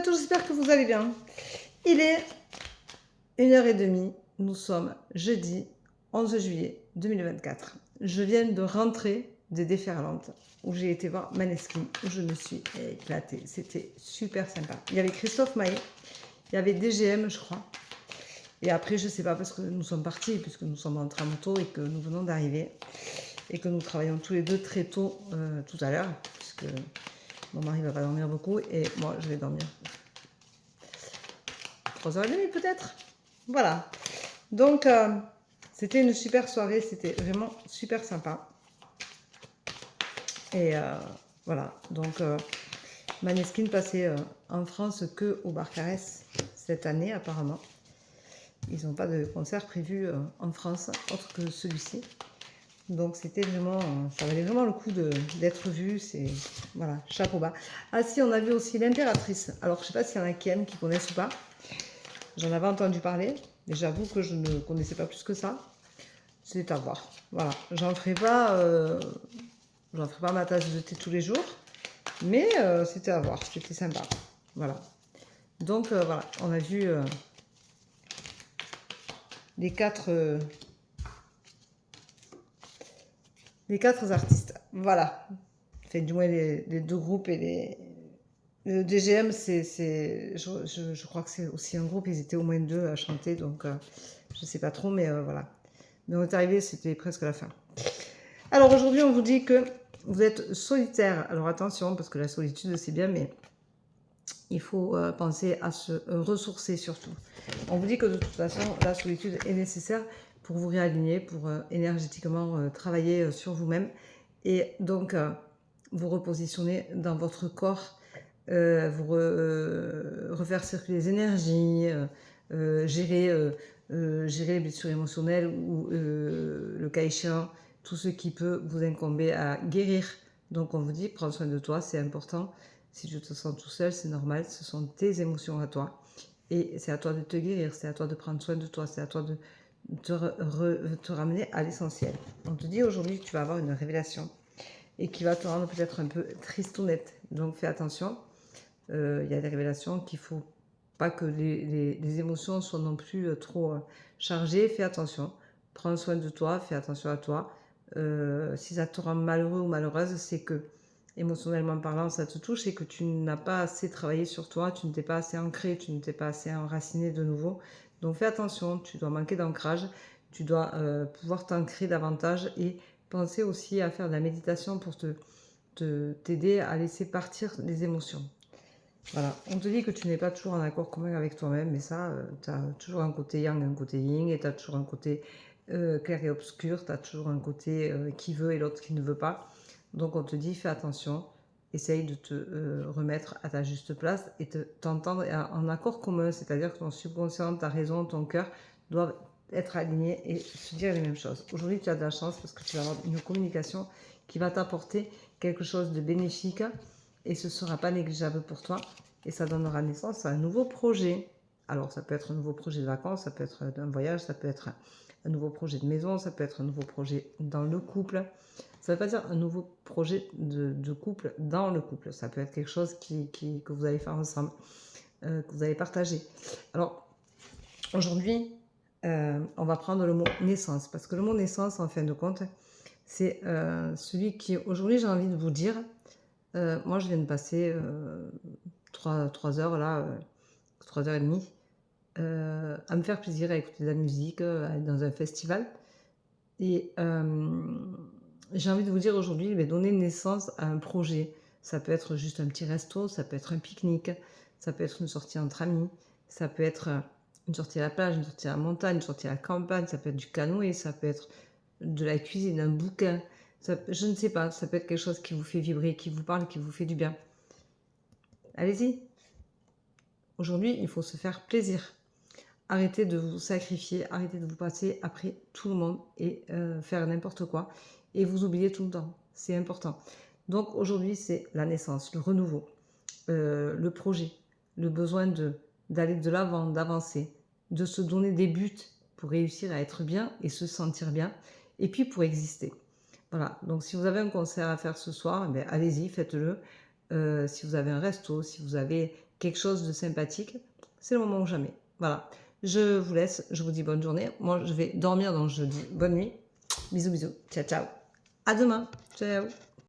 à tous, j'espère que vous allez bien. Il est 1h30, nous sommes jeudi 11 juillet 2024. Je viens de rentrer des Déferlantes où j'ai été voir Maneskin, où je me suis éclatée. C'était super sympa. Il y avait Christophe Maé, il y avait DGM je crois. Et après je sais pas parce que nous sommes partis, puisque nous sommes rentrés en moto et que nous venons d'arriver. Et que nous travaillons tous les deux très tôt tout à l'heure, puisque mon mari va pas dormir beaucoup et moi je vais dormir 3h30 peut-être. Voilà. Donc c'était une super soirée, c'était vraiment super sympa. Et voilà. Donc Maneskin passait en France que au Barcarès cette année apparemment. Ils n'ont pas de concert prévu en France autre que celui-ci. Donc c'était vraiment, ça valait vraiment le coup d'être vu, c'est, voilà, chapeau bas. Ah si, on a vu aussi l'Impératrice. Alors je sais pas s'il y en a qui aiment, qui connaissent ou pas. J'en avais entendu parler, mais j'avoue que je ne connaissais pas plus que ça. C'est à voir. Voilà, j'en ferai pas ma tasse de thé tous les jours, mais c'était à voir, c'était sympa. Voilà. Donc voilà, on a vu les quatre artistes. Voilà. Enfin, du moins les deux groupes et le DGM, je crois que c'est aussi un groupe, ils étaient au moins deux à chanter, donc je sais pas trop, mais voilà. Mais on est arrivé, c'était presque la fin. Alors aujourd'hui, on vous dit que vous êtes solitaire. Alors attention, parce que la solitude, c'est bien, mais il faut penser à se ressourcer surtout. On vous dit que de toute façon, la solitude est nécessaire pour vous réaligner, pour énergétiquement travailler sur vous-même et donc vous repositionner dans votre corps, refaire circuler les énergies, gérer les blessures émotionnelles ou le cas échéant, tout ce qui peut vous incomber à guérir. Donc on vous dit, prends soin de toi, c'est important. Si tu te sens tout seul, c'est normal, ce sont tes émotions à toi. Et c'est à toi de te guérir, c'est à toi de prendre soin de toi, c'est à toi de te ramener à l'essentiel. On te dit aujourd'hui que tu vas avoir une révélation et qui va te rendre peut-être un peu tristounette. Donc fais attention, il y a des révélations qu'il ne faut pas que les émotions soient non plus trop chargées. Fais attention, prends soin de toi, fais attention à toi. Si ça te rend malheureux ou malheureuse, c'est que émotionnellement parlant, ça te touche et que tu n'as pas assez travaillé sur toi, tu ne t'es pas assez ancré, tu ne t'es pas assez enraciné de nouveau. Donc fais attention, tu dois manquer d'ancrage, tu dois pouvoir t'ancrer davantage et penser aussi à faire de la méditation pour t'aider à laisser partir les émotions. Voilà, on te dit que tu n'es pas toujours en accord commun avec toi-même, mais ça, tu as toujours un côté yang, un côté yin, et tu as toujours un côté clair et obscur, tu as toujours un côté qui veut et l'autre qui ne veut pas. Donc on te dit, fais attention, essaye de te remettre à ta juste place et t'entendre en accord commun, c'est-à-dire que ton subconscient, ta raison, ton cœur doivent être alignés et se dire les mêmes choses. Aujourd'hui, tu as de la chance parce que tu vas avoir une communication qui va t'apporter quelque chose de bénéfique et ce ne sera pas négligeable pour toi et ça donnera naissance à un nouveau projet. Alors ça peut être un nouveau projet de vacances, ça peut être un voyage, ça peut être un nouveau projet de maison, ça peut être un nouveau projet dans le couple. Ça ne veut pas dire un nouveau projet de couple dans le couple. Ça peut être quelque chose que vous allez faire ensemble, que vous allez partager. Alors, aujourd'hui, on va prendre le mot naissance. Parce que le mot naissance, en fin de compte, c'est celui qui, aujourd'hui, j'ai envie de vous dire, moi, je viens de passer 3 heures, là, 3h30, à me faire plaisir, à écouter de la musique, à être dans un festival. Et j'ai envie de vous dire aujourd'hui, donner naissance à un projet. Ça peut être juste un petit resto, ça peut être un pique-nique, ça peut être une sortie entre amis, ça peut être une sortie à la plage, une sortie à la montagne, une sortie à la campagne, ça peut être du canoë, ça peut être de la cuisine, un bouquin. Je ne sais pas, ça peut être quelque chose qui vous fait vibrer, qui vous parle, qui vous fait du bien. Allez-y. Aujourd'hui, il faut se faire plaisir. Arrêtez de vous sacrifier, arrêtez de vous passer après tout le monde et faire n'importe quoi. Et vous oubliez tout le temps. C'est important. Donc aujourd'hui, c'est la naissance, le renouveau, le projet, le besoin d'aller de l'avant, d'avancer, de se donner des buts pour réussir à être bien et se sentir bien, et puis pour exister. Voilà, donc si vous avez un concert à faire ce soir, allez-y, faites-le. Si vous avez un resto, si vous avez quelque chose de sympathique, c'est le moment ou jamais. Voilà. Je vous laisse, je vous dis bonne journée. Moi, je vais dormir, donc je dis bonne nuit. Bisous, bisous. Ciao, ciao. À demain. Ciao.